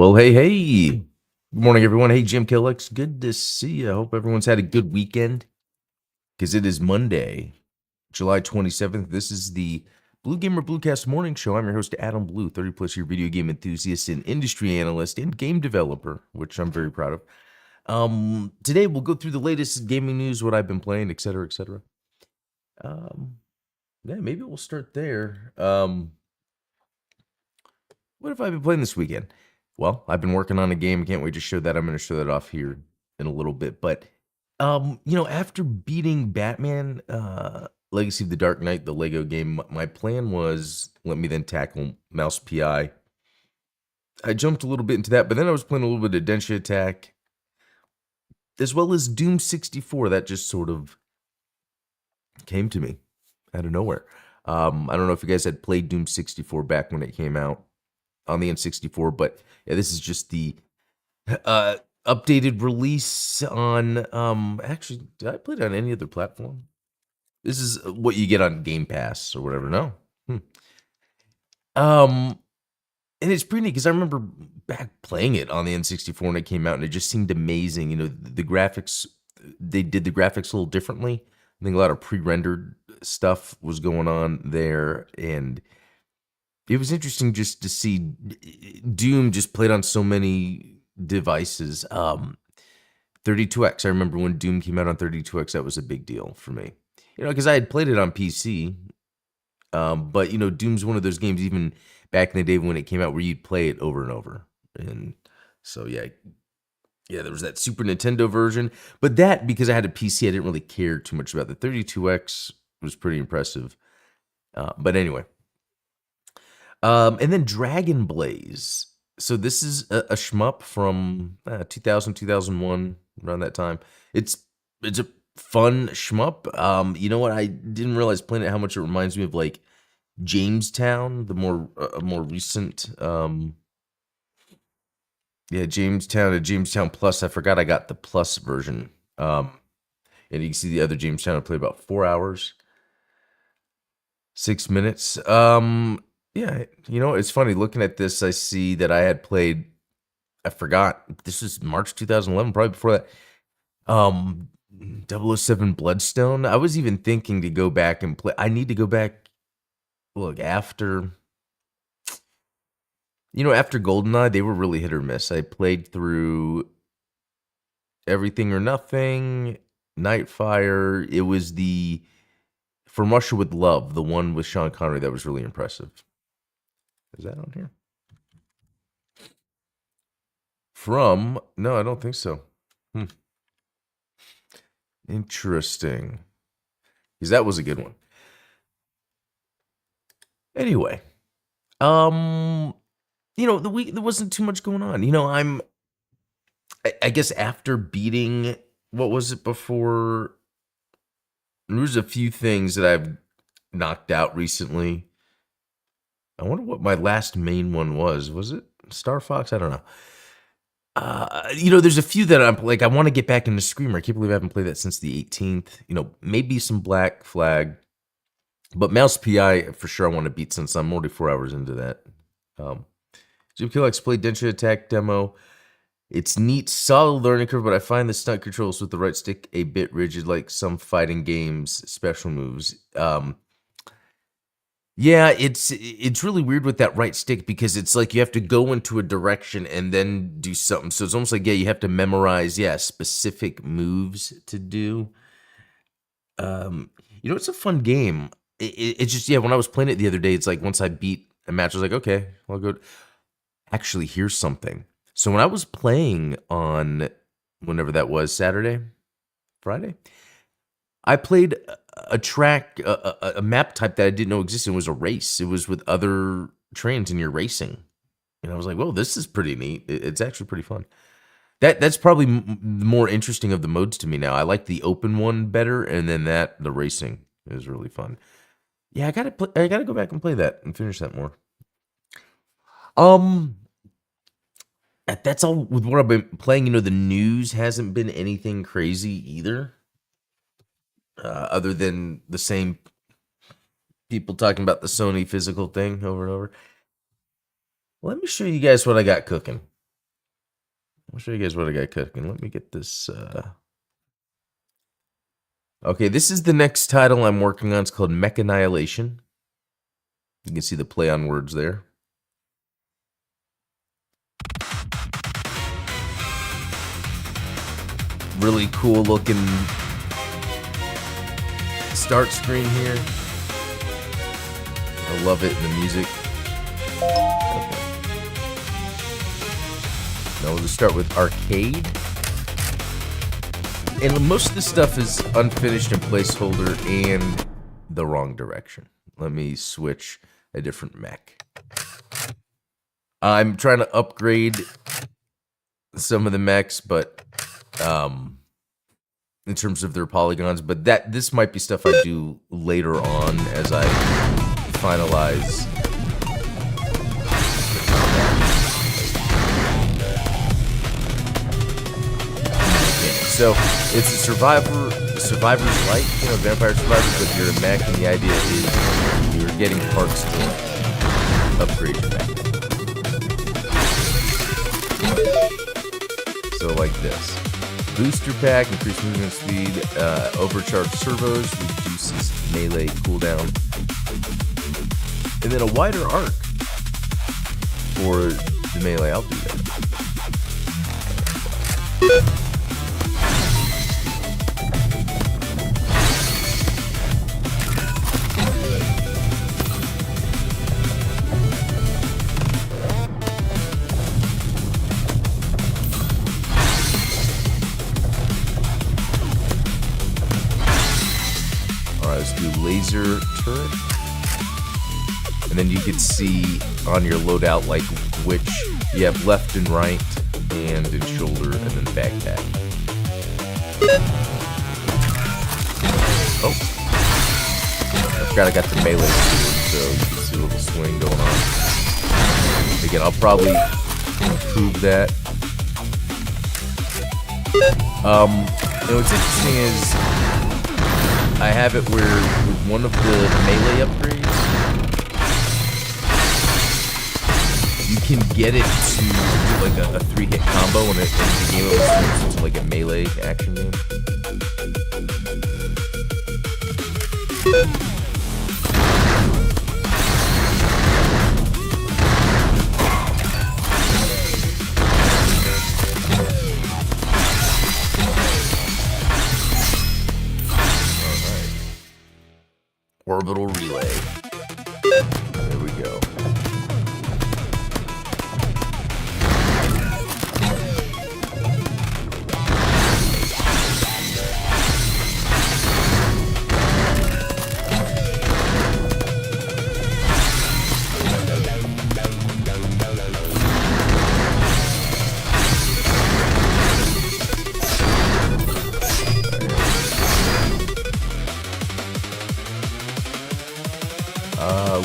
Well, hey. Good morning, everyone. Hey, Jim Killex. Good to see you. I hope everyone's had a good weekend because it is Monday, July 27th. This is the Blue Gamer Bluecast Morning Show. I'm your host, Adam Blue, 30 plus year video game enthusiast and industry analyst and game developer, which I'm very proud of. Today, we'll go through the latest gaming news, what I've been playing, etc., etc. Yeah, maybe we'll start there. What have I been playing this weekend? Well, I've been working on a game. Can't wait to show that. I'm going to show that off here in a little bit. But, after beating Batman, Legacy of the Dark Knight, the Lego game, my plan was let me then tackle Mouse PI. I jumped a little bit into that, but then I was playing a little bit of Densha Attack, as well as Doom 64. That just sort of came to me out of nowhere. I don't know if you guys had played Doom 64 back when it came out on the N64, but yeah, this is just the updated release on actually, did I play it on any other platform? This is what you get on Game Pass or whatever. No. And it's pretty neat because I remember back playing it on the N64 when it came out, and it just seemed amazing. The graphics, they did the graphics a little differently. I think a lot of pre-rendered stuff was going on there, and it was interesting just to see Doom just played on so many devices. 32X, I remember when Doom came out on 32X, that was a big deal for me. Because I had played it on PC, but, Doom's one of those games, even back in the day when it came out, where you'd play it over and over. And so, yeah, there was that Super Nintendo version. But that, because I had a PC, I didn't really care too much about. The 32X was pretty impressive. But anyway. And then Dragon Blaze. So this is a shmup from 2000, 2001, around that time. It's a fun shmup. You know what? I didn't realize playing it how much it reminds me of like Jamestown, the more recent. Jamestown and Jamestown Plus. I forgot I got the Plus version. And you can see the other Jamestown. I played about 4 hours, 6 minutes. Yeah, it's funny. Looking at this, I see that I had played, I forgot, this was March 2011, probably before that, 007 Bloodstone. I was even thinking to go back and play. I need to go back, look, after GoldenEye, they were really hit or miss. I played through Everything or Nothing, Nightfire. It was the From Russia with Love, the one with Sean Connery, that was really impressive. Is that on here? No, I don't think so. Interesting. Because that was a good one. Anyway, the week, there wasn't too much going on. I guess after beating, what was it before? There was a few things that I've knocked out recently. I wonder what my last main one was. Was it Star Fox? I don't know. There's a few that I'm like, I want to get back into Screamer. I can't believe I haven't played that since the 18th. Maybe some Black Flag. But Mouse PI, for sure, I want to beat since I'm already 4 hours into that. Jim Killex played Densha Attack demo. It's neat, solid learning curve, but I find the stunt controls with the right stick a bit rigid, like some fighting games special moves. Yeah, it's really weird with that right stick because it's like you have to go into a direction and then do something. So it's almost like, you have to memorize, specific moves to do. It's a fun game. It's just, when I was playing it the other day, it's like once I beat a match, I was like, okay, I'll go. Actually, here's something. So when I was playing on whenever that was, Friday, I played a track, a map type that I didn't know existed. It was a race. It was with other trains and you're racing. And I was like, whoa, this is pretty neat. It's actually pretty fun. That's probably the more interesting of the modes to me now. I like the open one better, and then the racing is really fun. Yeah, I gotta go back and play that and finish that more. That's all with what I've been playing. The news hasn't been anything crazy either. Other than the same people talking about the Sony physical thing over and over. Let me show you guys what I got cooking. I'll show you guys what I got cooking. Let me get this. Okay, this is the next title I'm working on. It's called Mechannihilation. You can see the play on words there. Really cool looking start screen here. I love it in the music. Okay. Now we'll just start with arcade. And most of this stuff is unfinished and placeholder and the wrong direction. Let me switch a different mech. I'm trying to upgrade some of the mechs, but in terms of their polygons, but this might be stuff I do later on as I finalize. So it's a survivor's light, you know, vampire survivor, but you're a mech, and the idea is you're getting parts to upgrade your mech. So like this. Booster pack, increased movement speed, overcharged servos, reduces melee cooldown, and then a wider arc for the melee. I'll do that. Let's do laser turret. And then you can see on your loadout like which you have left and right, hand and shoulder, and then backpack. Oh. I forgot I got the melee sword, so you can see a little swing going on. Again, I'll probably improve that. And what's interesting is I have it where with one of the melee upgrades, you can get it to do like a 3-hit combo and the game will turn into like a melee action game. Orbital relay. There we go.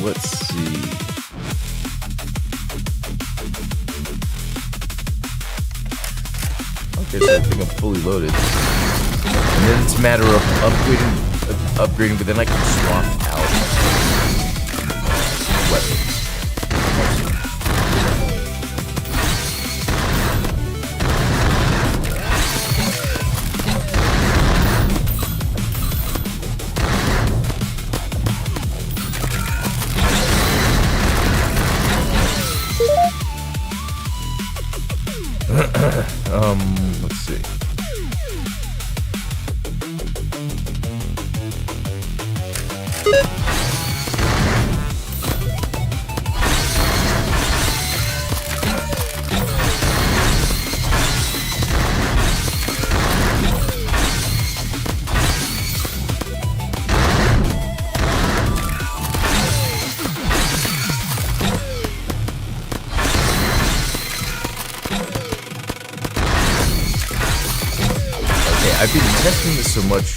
Let's see. Okay, so I think I'm fully loaded. And then it's a matter of upgrading, but then I can swap out weapons. Let's see. I've been testing this so much,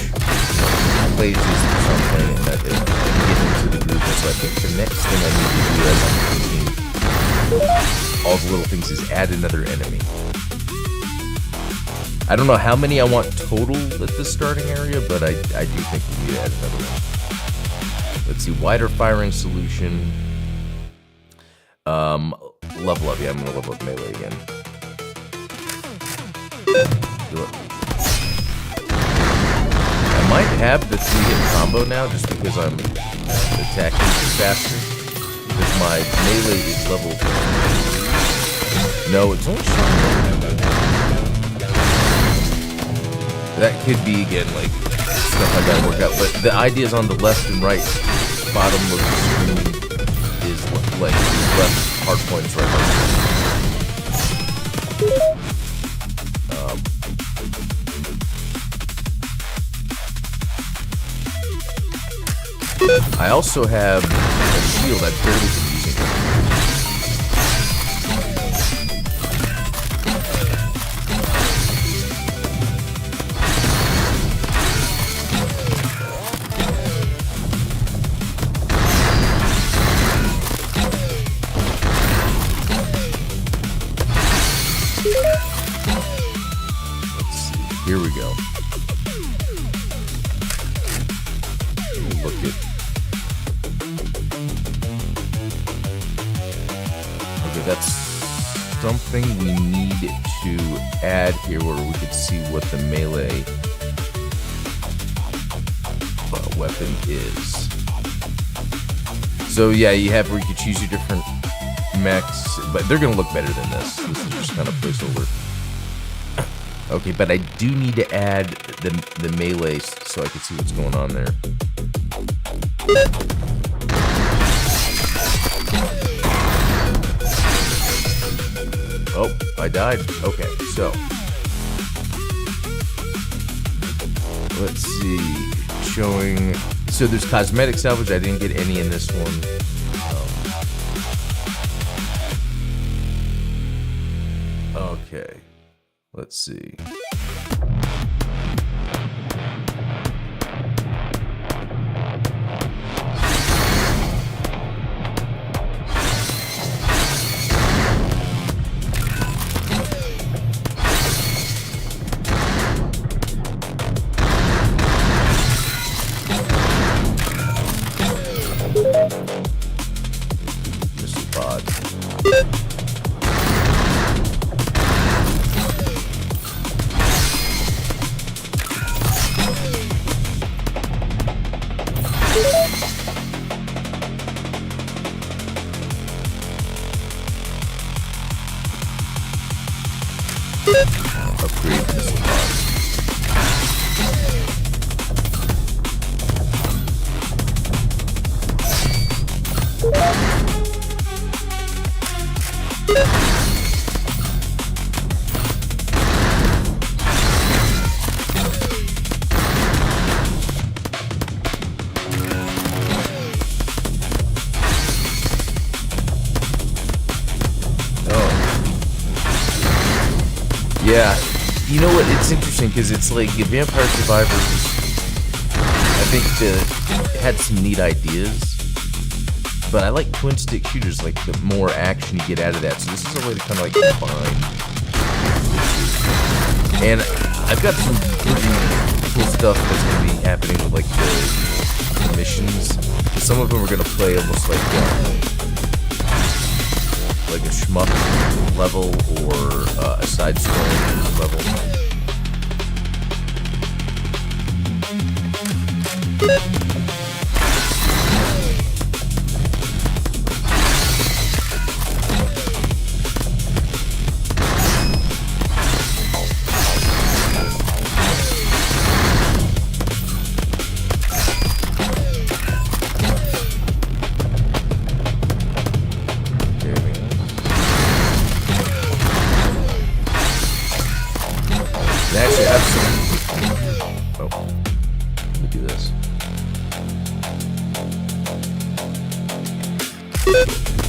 plays this for something, and that I'm getting into the groove. So I think the next thing I need to do as I'm thinking all the little things is add another enemy. I don't know how many I want total at the starting area, but I do think we need to add another one. Let's see, wider firing solution. Level up, yeah, I'm gonna level up melee again. I might have the 3-hit combo now just because I'm attacking faster. Because my melee is level 3. No, it's only showing. That could be, again, like, stuff I gotta work out. But the idea is on the left and right bottom of the screen is like left hard points, right hard points. I also have a shield I've barely been using. Let's see. Here we go. Look at. That's something we need to add here where we could see what the melee weapon is. So yeah, you have where you could choose your different mechs, but they're gonna look better than this. This is just kind of placeholder. Okay, but I do need to add the melee so I can see what's going on there. Oh, I died. Okay, so let's see. Showing. So there's cosmetic salvage. I didn't get any in this one. Okay, let's see. Upgrade missile pod. Yeah, you know what? It's interesting because it's like Vampire Survivors. I think it had some neat ideas, but I like twin stick shooters. Like the more action you get out of that. So this is a way to kind of like combine. And I've got some pretty cool stuff that's gonna be happening with like the missions. Some of them are gonna play almost like a shmup level or a side-scrolling level. Actually, I have some. Oh, let me do this.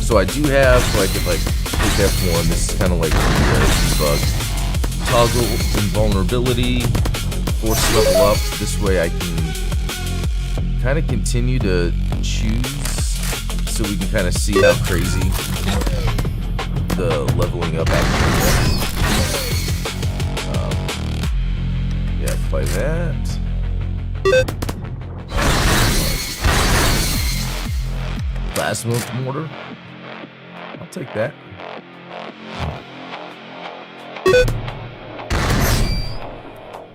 So I do have, so I could like pick F1. This is kind of like the debug. Toggle invulnerability, force level up. This way I can kind of continue to choose, so we can kind of see how crazy the leveling up actually is. By that. Plasma mortar. I'll take that.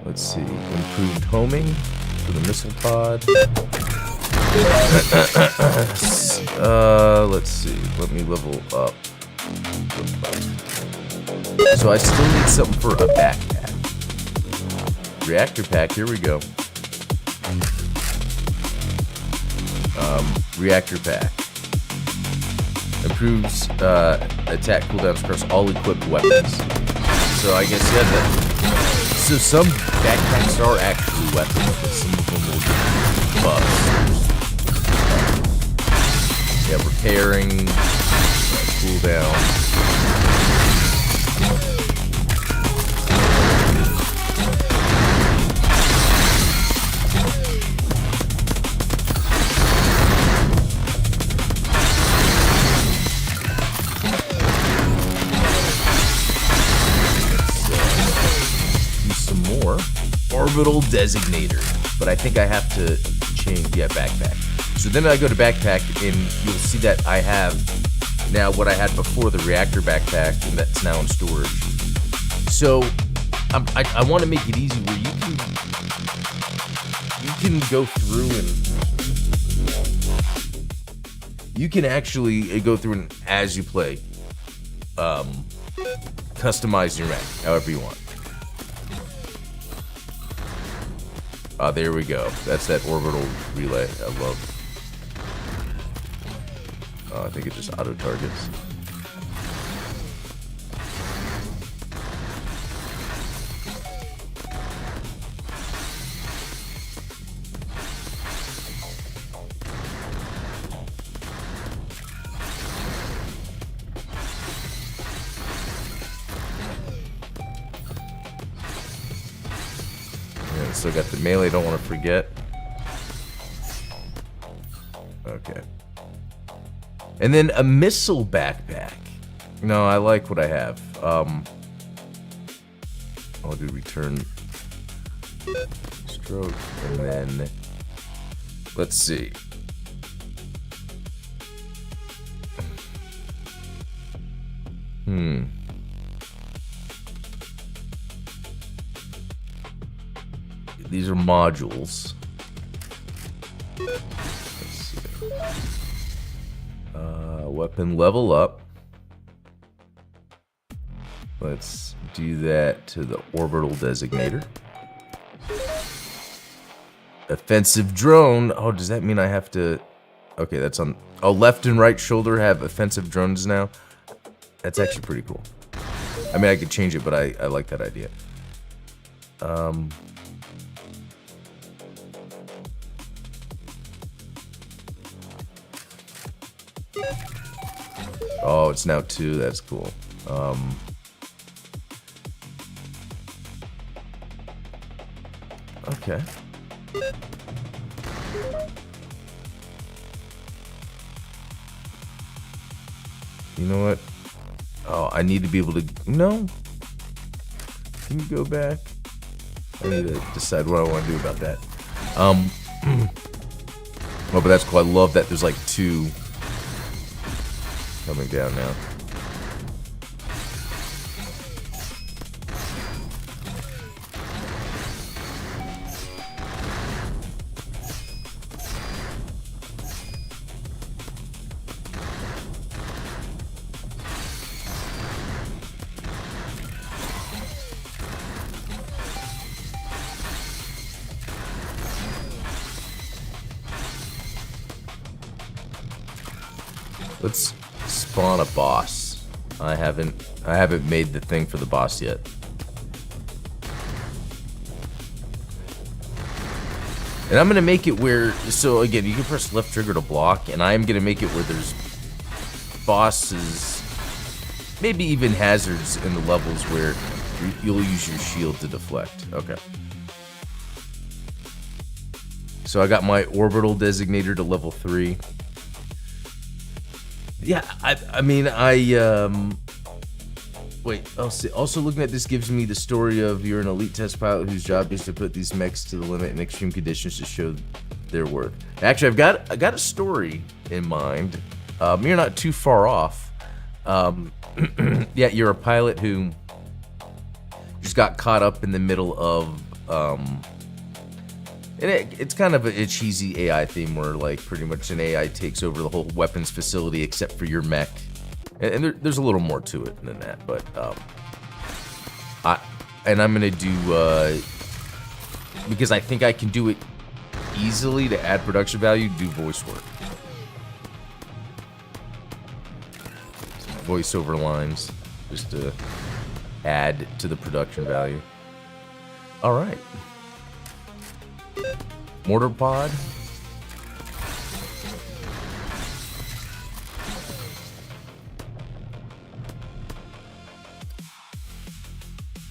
Let's see. Improved homing for the missile pod. Let's see. Let me level up. So I still need something for a backpack. Reactor pack, here we go. Reactor pack. Improves attack cooldowns across all equipped weapons. So I guess, yeah, so some backpacks are actually weapons, but some of them will get buffs. Yeah, repairing, cooldown. Orbital designator, but I think I have to change, yeah, backpack. So then I go to backpack, and you'll see that I have now what I had before, the reactor backpack, and that's now in storage. So I want to make it easy where you can go through and you can actually go through and as you play, customize your mech however you want. There we go. That's that orbital relay I love. I think it just auto-targets. Still got the melee, don't want to forget. Okay. And then a missile backpack. No, I like what I have. I'll do return stroke, and then let's see. These are modules. Let's see. Weapon level up. Let's do that to the orbital designator. Offensive drone. Oh, does that mean I have to... Okay, that's on... Oh, left and right shoulder have offensive drones now. That's actually pretty cool. I mean, I could change it, but I like that idea. Oh, it's now 2. That's cool. Okay. You know what? Oh, I need to be able to... No. Can you go back? I need to decide what I want to do about that. Oh, but that's cool. I love that there's like 2 coming down now. Let's spawn a boss. I haven't made the thing for the boss yet. And I'm gonna make it where, so again, you can press left trigger to block, and I am gonna make it where there's bosses, maybe even hazards in the levels where you'll use your shield to deflect. Okay. So I got my orbital designator to level 3. Yeah, I mean, wait, also looking at this gives me the story of you're an elite test pilot whose job is to put these mechs to the limit in extreme conditions to show their worth. Actually, I got a story in mind. You're not too far off. Yeah, you're a pilot who just got caught up in the middle of And it's kind of a cheesy AI theme where, like, pretty much an AI takes over the whole weapons facility except for your mech. And there's a little more to it than that, but I'm gonna do because I think I can do it easily to add production value. Do voice work, voiceover lines, just to add to the production value. All right. Mortar pod.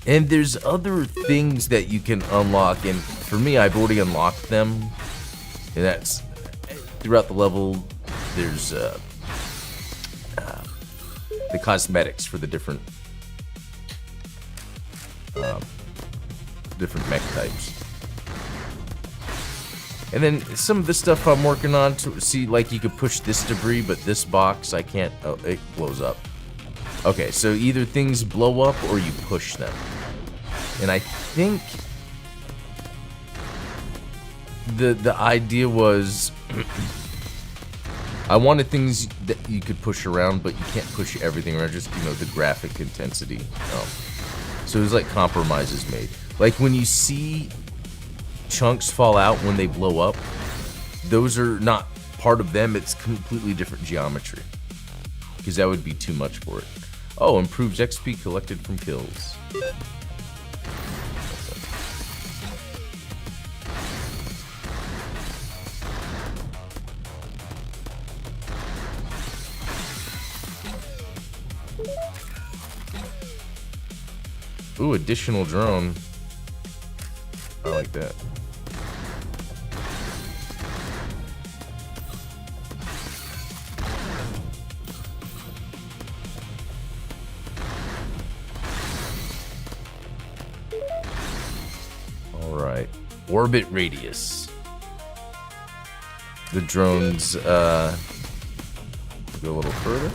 And there's other things that you can unlock, and for me, I've already unlocked them. And that's throughout the level. There's the cosmetics for the different mech types. And then some of the stuff I'm working on to see, like, you could push this debris, but this box I can't. Oh, it blows up. Okay, so either things blow up or you push them. And I think the idea was I wanted things that you could push around, but you can't push everything around, just, you know, the graphic intensity. So there's like compromises made. Like when you see chunks fall out when they blow up, those are not part of them, it's completely different geometry. Because that would be too much for it. Oh, improves XP collected from kills. Ooh, additional drone. I like that. All right. Orbit radius. The drones go a little further.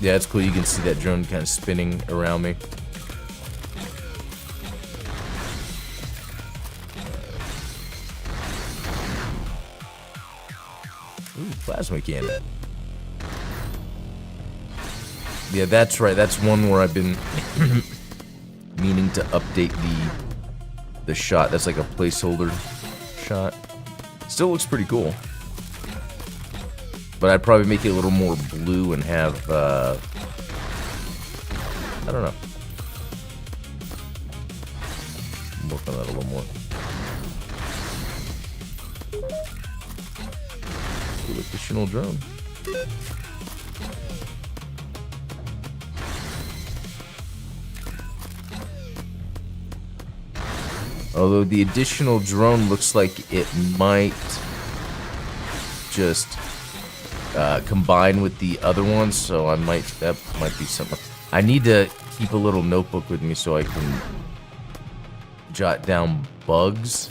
Yeah, it's cool. You can see that drone kind of spinning around me. Ooh, plasma cannon. Yeah, that's right. That's one where I've been meaning to update the shot. That's like a placeholder shot. Still looks pretty cool. But I'd probably make it a little more blue and have, I don't know. Work on that a little more. Ooh, additional drone. Although the additional drone looks like it might just combine with the other ones, so that might be something. I need to keep a little notebook with me so I can jot down bugs,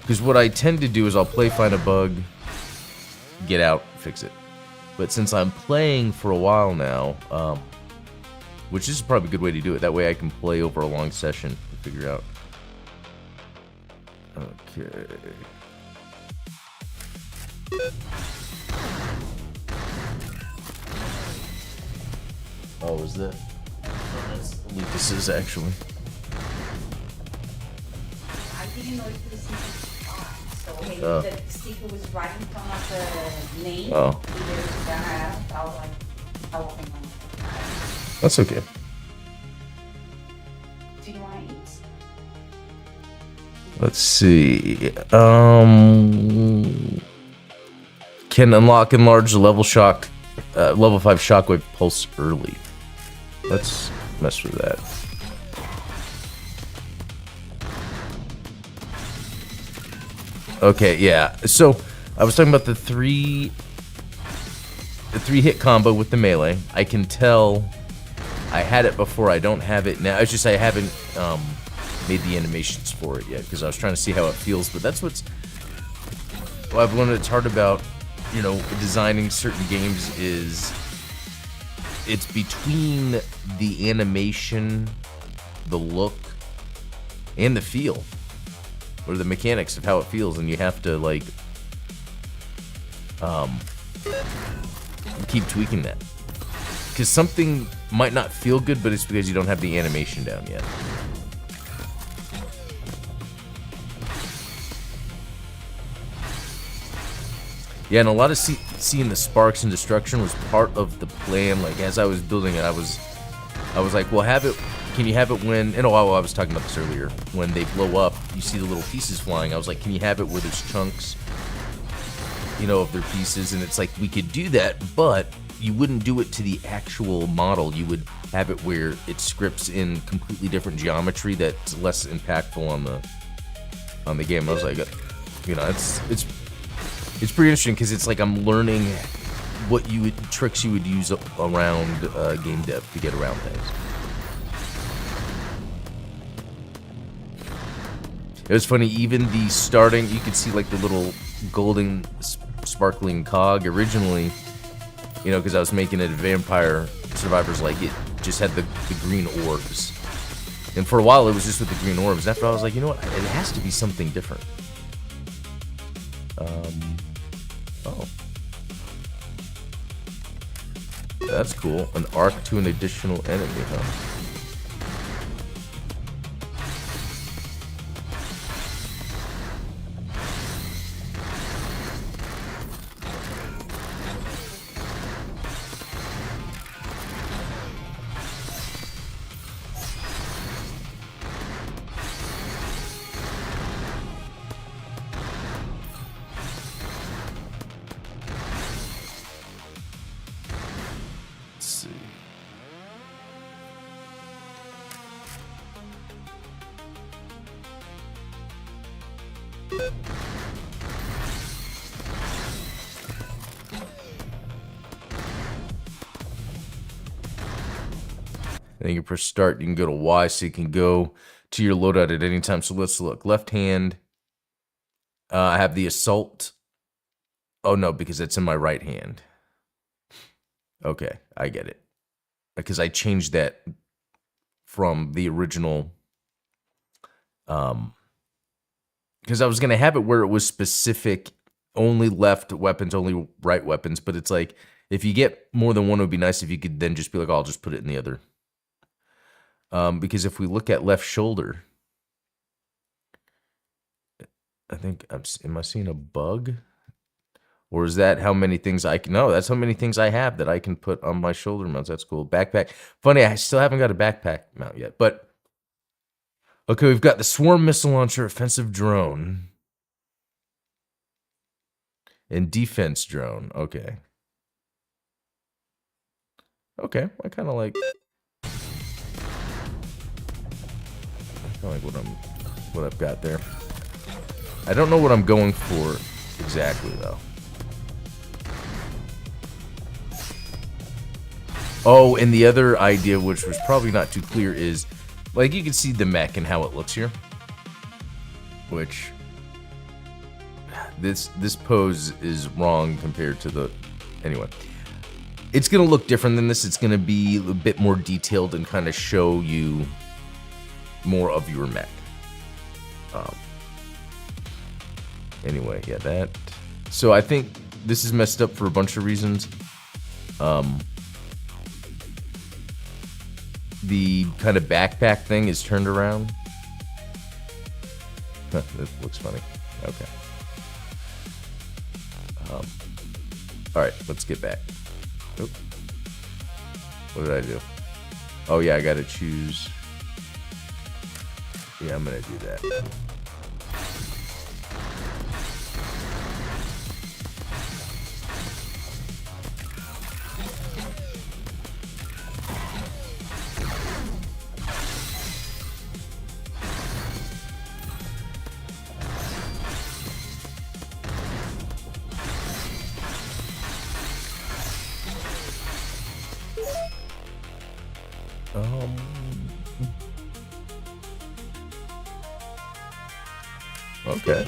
because what I tend to do is I'll find a bug, get out, fix it. But since I'm playing for a while now, which is probably a good way to do it, that way I can play over a long session to figure out. Okay. Oh, is that? Oh, that's Lucas's actually. I didn't know it was so the sticker was right in front of the name. Oh. I was like, I was thinking. That's okay. Do you want to eat? Let's see. Can unlock enlarge the level 5 shockwave pulse early. Let's mess with that. Okay, yeah. So I was talking about the three hit combo with the melee. I can tell I had it before. I don't have it now. It's just I haven't made the animations for it yet because I was trying to see how it feels. But that's what's what I've learned that's hard about, you know, designing certain games is it's between the animation, the look, and the feel, or the mechanics of how it feels, and you have to like keep tweaking that, because something might not feel good, but it's because you don't have the animation down yet. Yeah, and a lot of seeing the sparks and destruction was part of the plan. Like, as I was building it, I was like, well, can you have it when, and I was talking about this earlier, when they blow up, you see the little pieces flying. I was like, can you have it where there's chunks, you know, of their pieces? And it's like, we could do that, but you wouldn't do it to the actual model. You would have it where it scripts in completely different geometry that's less impactful on the game. I was like, you know, it's pretty interesting, because it's like I'm learning what tricks you would use around game dev to get around things. It was funny, even the starting, you could see like the little golden sparkling cog originally, you know, because I was making it Vampire Survivors, like it just had the green orbs. And for a while it was just with the green orbs. After I was like, you know what, it has to be something different. Oh. That's cool. An arc to an additional enemy, huh? Let's see. Then you can press start. You can go to Y, so you can go to your loadout at any time. So let's look. Left hand. I have the assault. Oh no, because it's in my right hand. Okay, I get it. Because I changed that from the original. Because I was gonna have it where it was specific, only left weapons, only right weapons. But it's like, if you get more than one, it would be nice if you could then just be like, oh, I'll just put it in the other. Because if we look at left shoulder, I think am I seeing a bug? Or is that how many things I can... No, that's how many things I have that I can put on my shoulder mounts. That's cool. Backpack. Funny, I still haven't got a backpack mount yet. But, okay, we've got the Swarm Missile Launcher, Offensive Drone, and Defense Drone. Okay. Okay, I kind of like... what I've got there. I don't know what I'm going for exactly, though. Oh, and the other idea, which was probably not too clear, is, like, you can see the mech and how it looks here. Which, this pose is wrong compared to the... Anyway. It's going to look different than this. It's going to be a bit more detailed and kind of show you more of your mech. Anyway, yeah, that... So I think this is messed up for a bunch of reasons. The kind of backpack thing is turned around. Huh, that looks funny. Okay. Alright, let's get back. Oop. What did I do? Oh yeah, I gotta choose. Yeah, I'm gonna do that. Okay.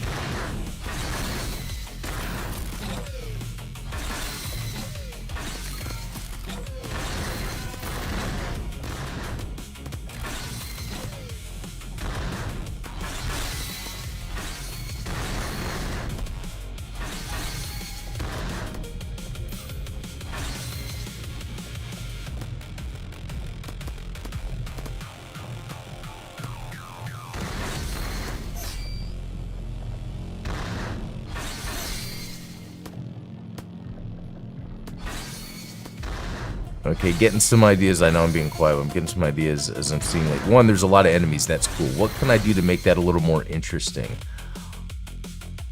Okay, getting some ideas. I know I'm being quiet, but I'm getting some ideas as I'm seeing, like, one, there's a lot of enemies. That's cool. What can I do to make that a little more interesting?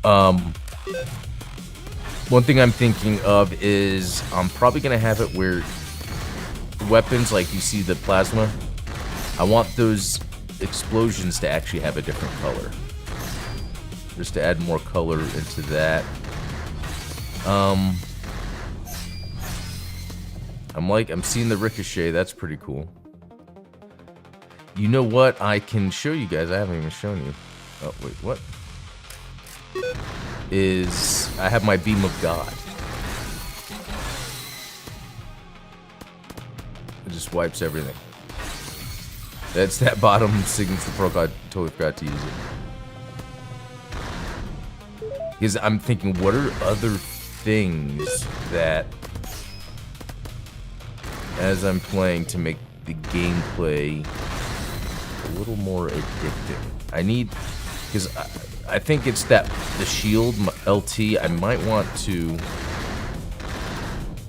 One thing I'm thinking of is I'm probably going to have it where weapons, like you see the plasma, I want those explosions to actually have a different color. Just to add more color into that. I'm seeing the ricochet. That's pretty cool. You know what? I can show you guys. I haven't even shown you. Oh, wait, what? I have my beam of God. It just wipes everything. That's that bottom signature protocol. I totally forgot to use it. Because I'm thinking, what are other things that, as I'm playing, to make the gameplay a little more addicting? I need, because I think it's the shield, LT. I might want to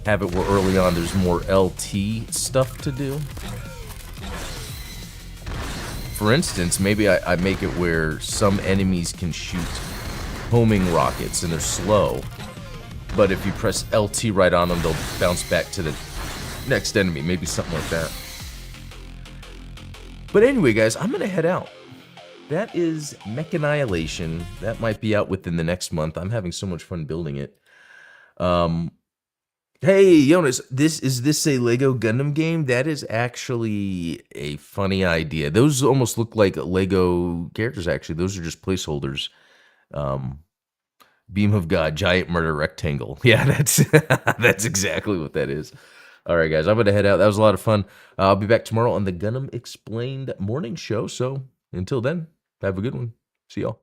have it where early on there's more LT stuff to do. For instance, maybe I make it where some enemies can shoot homing rockets and they're slow, but if you press LT right on them, they'll bounce back to the next enemy. Maybe something like that. But anyway, guys, I'm gonna head out. That is Mechannihilation. That might be out within the next month. I'm having so much fun building it. Hey, Jonas, is this a Lego Gundam game? That is actually a funny idea. Those almost look like Lego characters, actually. Those are just placeholders. Beam of God, giant murder rectangle. Yeah, that's exactly what that is. All right, guys, I'm going to head out. That was a lot of fun. I'll be back tomorrow on the Gundam Explained morning show. So until then, have a good one. See y'all.